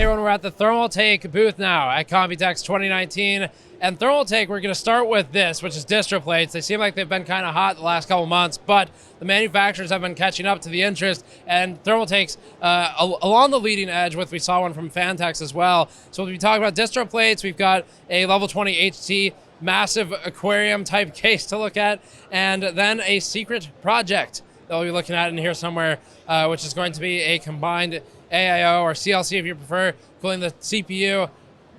Hey everyone, we're at the Thermaltake booth now at Computex 2019. And Thermaltake, we're going to start with this, which is Distro Plates. They seem like they've been kind of hot the last couple months, but the manufacturers have been catching up to the interest, and Thermaltake's along the leading edge with, we saw one from Fantex as well. So we'll be talking about Distro Plates. We've got a level 20 HT massive aquarium type case to look at, and then a secret project that we'll be looking at in here somewhere, which is going to be a combined AIO or CLC if you prefer, cooling the CPU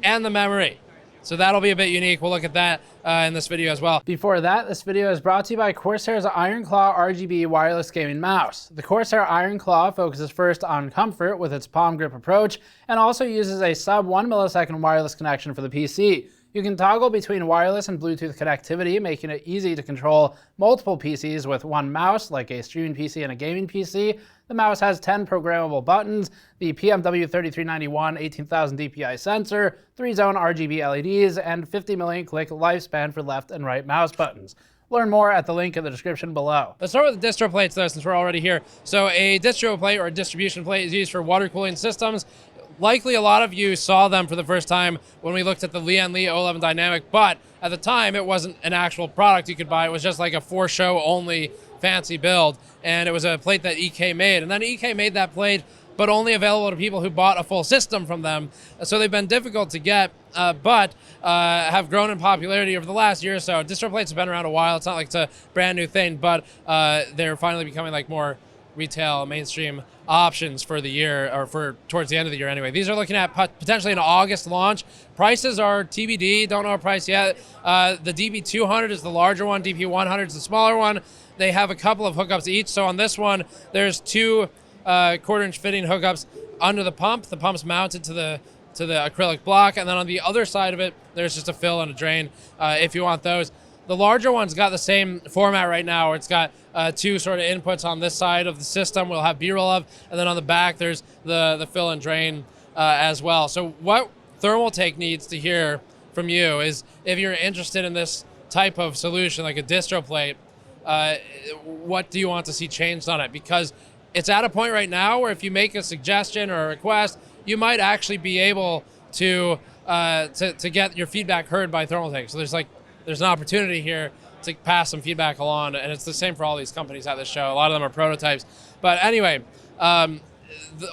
and the memory. So that'll be a bit unique. We'll look at that in this video as well. Before that, this video is brought to you by Corsair's Iron Claw RGB wireless gaming mouse. The Corsair Iron Claw focuses first on comfort with its palm grip approach, and also uses a sub 1 millisecond wireless connection for the PC. You can toggle between wireless and Bluetooth connectivity, making it easy to control multiple PCs with one mouse, like a streaming PC and a gaming PC. The mouse has 10 programmable buttons, the PMW3391 18,000 DPI sensor, 3-zone RGB LEDs, and 50 million click lifespan for left and right mouse buttons. Learn more at the link in the description below. Let's start with the distro plates though, since we're already here. So a distro plate or a distribution plate is used for water cooling systems. Likely a lot of you saw them for the first time when we looked at the Lian Li 011 Dynamic, but at the time it wasn't an actual product you could buy. It was just like a for show only fancy build, and it was a plate that EK made. And then EK made that plate, but only available to people who bought a full system from them. So they've been difficult to get, but have grown in popularity over the last year or so. Distro plates have been around a while. It's not like it's a brand new thing, but they're finally becoming like more retail mainstream options for the year, or for towards the end of the year anyway. These are looking at potentially an August launch. Prices are TBD, don't know a price yet. The DP200 is the larger one, DP100 is the smaller one. They have a couple of hookups each. So on this one, there's two quarter-inch fitting hookups under the pump. The pump's mounted to the acrylic block, and then on the other side of it, there's just a fill and a drain if you want those. The larger one's got the same format right now, where it's got two sort of inputs on this side of the system we'll have B-roll of, and then on the back there's the fill and drain as well. So what Thermaltake needs to hear from you is, if you're interested in this type of solution, like a distro plate, what do you want to see changed on it? Because it's at a point right now where if you make a suggestion or a request, you might actually be able to get your feedback heard by Thermaltake. So there's an opportunity here to pass some feedback along, and it's the same for all these companies at this show. A lot of them are prototypes. But anyway,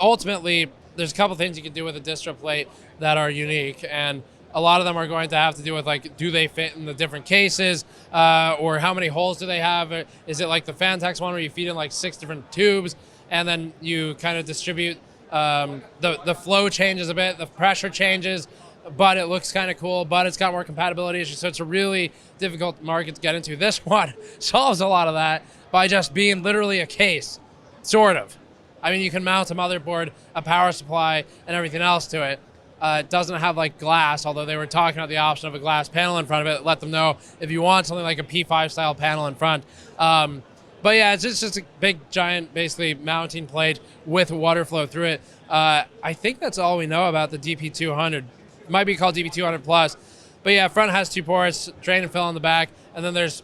ultimately, there's a couple things you can do with a distro plate that are unique, and a lot of them are going to have to do with, like, do they fit in the different cases, or how many holes do they have? Is it like the Fantex one where you feed in like 6 different tubes, and then you kind of distribute, the flow changes a bit, the pressure changes, but it looks kind of cool, but it's got more compatibility issues, so it's a really difficult market to get into. This one solves a lot of that by just being literally a case, sort of. I mean, you can mount a motherboard, a power supply, and everything else to it. It doesn't have like glass, although they were talking about the option of a glass panel in front of it. Let them know if you want something like a P5 style panel in front. But yeah, it's just a big, giant, basically mounting plate with water flow through it. I think that's all we know about the DP200. It might be called DP200 Plus. But yeah, front has 2 ports, drain and fill on the back, and then there's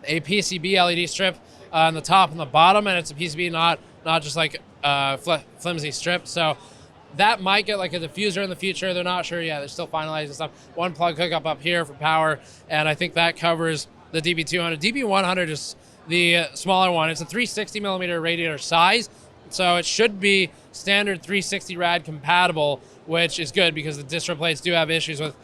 a PCB LED strip on the top and the bottom, and it's a PCB, not just like flimsy strip. So that might get like a diffuser in the future. They're not sure yet. They're still finalizing stuff. One plug hookup up here for power, and I think that covers the DP200. DP100 is the smaller one. It's a 360 millimeter radiator size, so it should be standard 360 rad compatible, which is good because the distro plates do have issues with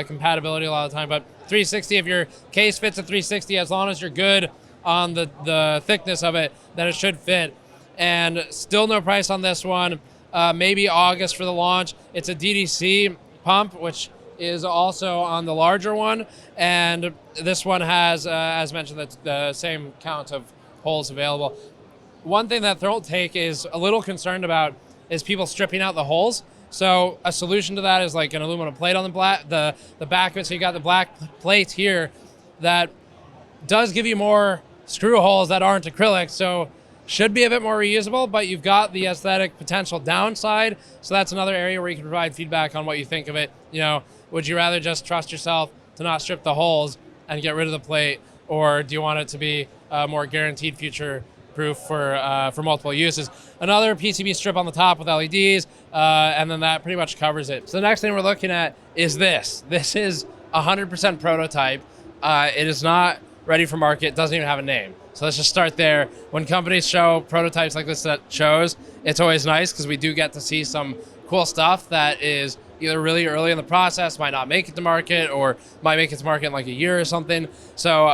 compatibility a lot of the time. But 360, if your case fits a 360, as long as you're good on the thickness of it, then it should fit. And still no price on this one. Maybe August for the launch. It's a DDC pump, which is also on the larger one, and this one has, as mentioned, the same count of holes available. One thing that Thermaltake is a little concerned about is people stripping out the holes. So a solution to that is like an aluminum plate on the back of it. So you got the black plate here that does give you more screw holes that aren't acrylic. So should be a bit more reusable, but you've got the aesthetic potential downside. So that's another area where you can provide feedback on what you think of it. You know, would you rather just trust yourself to not strip the holes and get rid of the plate, or do you want it to be a more guaranteed future proof for multiple uses. Another PCB strip on the top with LEDs, and then that pretty much covers it. So the next thing we're looking at is this. This is 100% prototype. It is not ready for market. It doesn't even have a name. So let's just start there. When companies show prototypes like this that shows, it's always nice because we do get to see some cool stuff that is either really early in the process, might not make it to market, or might make it to market in like a year or something. So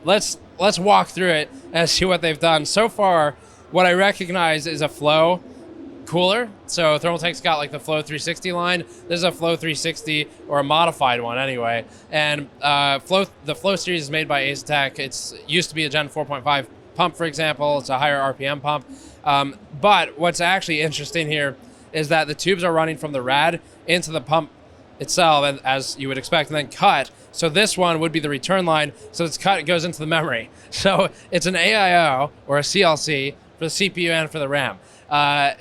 let's walk through it and see what they've done. So far, what I recognize is a Flow cooler. So Thermaltake's got like the Flow 360 line. This is a Flow 360, or a modified one anyway. And the Flow series is made by Asetek. It's used to be a Gen 4.5 pump, for example. It's a higher RPM pump. But what's actually interesting here is that the tubes are running from the rad into the pump itself, and as you would expect, and then cut. So this one would be the return line. So it's cut, it goes into the memory. So it's an AIO, or a CLC, for the CPU and for the RAM,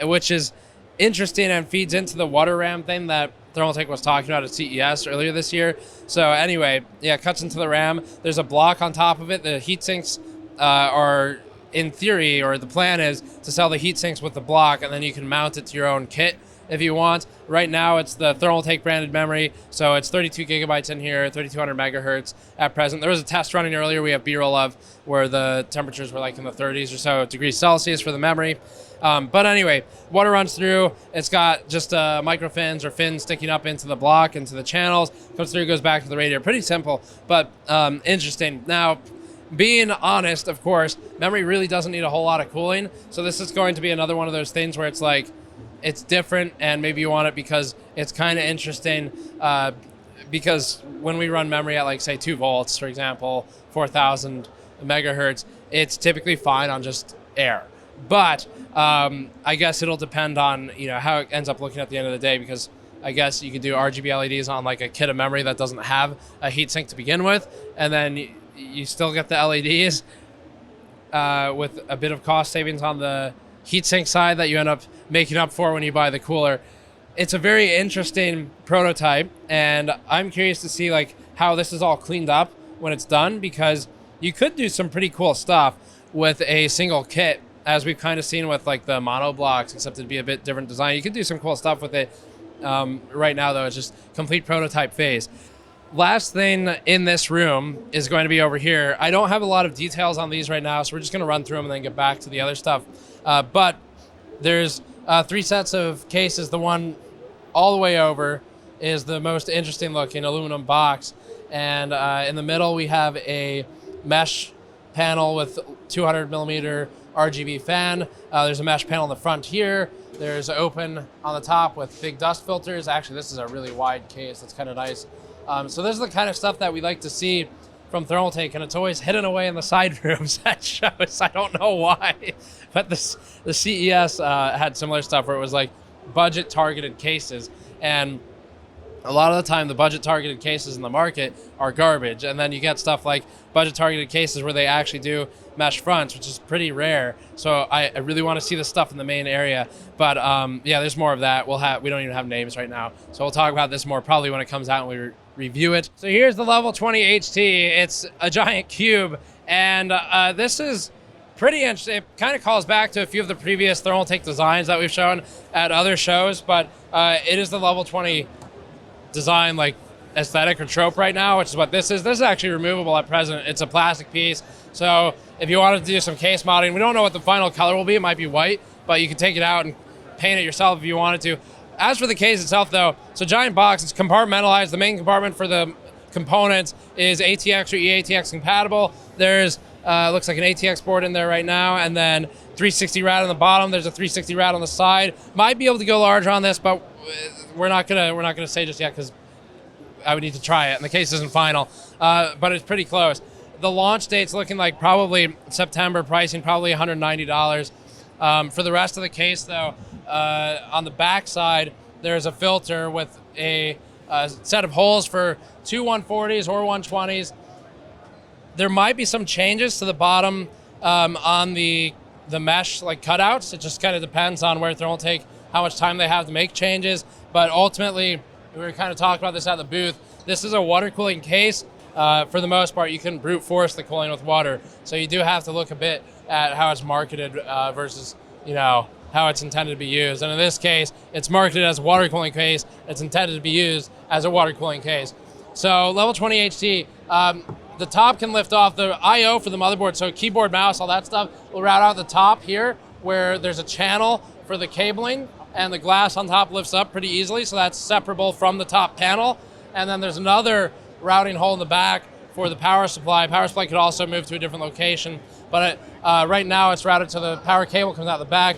which is interesting and feeds into the water RAM thing that Thermaltake was talking about at CES earlier this year. So anyway, yeah, it cuts into the RAM. There's a block on top of it. The heat sinks are, in theory, or the plan is to sell the heat sinks with the block, and then you can mount it to your own kit if you want. Right now, it's the Thermaltake branded memory, so it's 32 gigabytes in here, 3200 megahertz at present. There was a test running earlier we have B-roll of where the temperatures were like in the 30s or so degrees Celsius for the memory. But anyway, water runs through. It's got just micro fins or fins sticking up into the block, into the channels, comes through, goes back to the radiator. Pretty simple, but interesting. Now, being honest, of course, memory really doesn't need a whole lot of cooling. So this is going to be another one of those things where it's like, it's different, and maybe you want it because it's kind of interesting, because when we run memory at like, say, 2 volts, for example, 4,000 megahertz, it's typically fine on just air. But I guess it'll depend on, how it ends up looking at the end of the day, because I guess you could do RGB LEDs on like a kit of memory that doesn't have a heatsink to begin with, and then you still get the LEDs with a bit of cost savings on the heatsink side that you end up making up for when you buy the cooler. It's a very interesting prototype, and I'm curious to see like how this is all cleaned up when it's done, because you could do some pretty cool stuff with a single kit, as we've kind of seen with like the mono blocks, except it'd be a bit different design. You could do some cool stuff with it. Right now, though, it's just complete prototype phase. Last thing in this room is going to be over here. I don't have a lot of details on these right now, so we're just going to run through them and then get back to the other stuff. But there's 3 sets of cases. The one all the way over is the most interesting looking aluminum box. And in the middle, we have a mesh panel with 200 millimeter RGB fan. There's a mesh panel in the front here. There's open on the top with big dust filters. Actually, this is a really wide case. That's kind of nice. So this is the kind of stuff that we like to see from Thermaltake, and it's always hidden away in the side rooms at shows. I don't know why, but the CES had similar stuff where it was like budget targeted cases, and a lot of the time the budget targeted cases in the market are garbage, and then you get stuff like budget targeted cases where they actually do mesh fronts, which is pretty rare. So I really want to see the stuff in the main area, but yeah, there's more of that. We don't even have names right now, so we'll talk about this more probably when it comes out and we review it. So here's the level 20 HT. It's a giant cube, and this is pretty interesting. It kind of calls back to a few of the previous Thermaltake designs that we've shown at other shows, but it is the level 20 design, like aesthetic or trope right now, which is what this is. This is actually removable at present. It's a plastic piece, so if you wanted to do some case modding, we don't know what the final color will be. It might be white, but you can take it out and paint it yourself if you wanted to. As for the case itself, though, it's a giant box. It's compartmentalized. The main compartment for the components is ATX or eATX compatible. There's looks like an ATX board in there right now, and then 360 rad on the bottom. There's a 360 rad on the side. Might be able to go larger on this, but we're not gonna say just yet because I would need to try it, and the case isn't final. But it's pretty close. The launch date's looking like probably September. Pricing probably $190. For the rest of the case, though, on the back side, there's a filter with a set of holes for 2 140s or 120s. There might be some changes to the bottom on the mesh like cutouts. It just kind of depends on where Thermaltake, how much time they have to make changes. But ultimately, we were kind of talking about this at the booth. This is a water cooling case. For the most part, you can brute force the cooling with water. So you do have to look a bit at how it's marketed versus, you know, how it's intended to be used. And in this case, it's marketed as a water cooling case. It's intended to be used as a water cooling case. So level 20 HT, the top can lift off. The AIO for the motherboard, so keyboard, mouse, all that stuff, will route out the top here where there's a channel for the cabling, and the glass on top lifts up pretty easily, so that's separable from the top panel. And then there's another routing hole in the back for the power supply. Power supply could also move to a different location, but right now it's routed to the power cable comes out the back.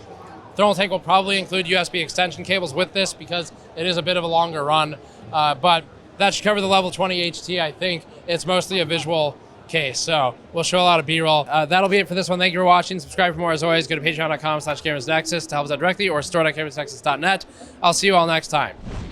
Thermaltake will probably include USB extension cables with this because it is a bit of a longer run, but that should cover the level 20 HT. I think it's mostly a visual case, so we'll show a lot of B-roll. That'll be it for this one. Thank you for watching. Subscribe for more as always. Go to patreon.com/gamersnexus to help us out directly or store.gamersnexus.net. I'll see you all next time.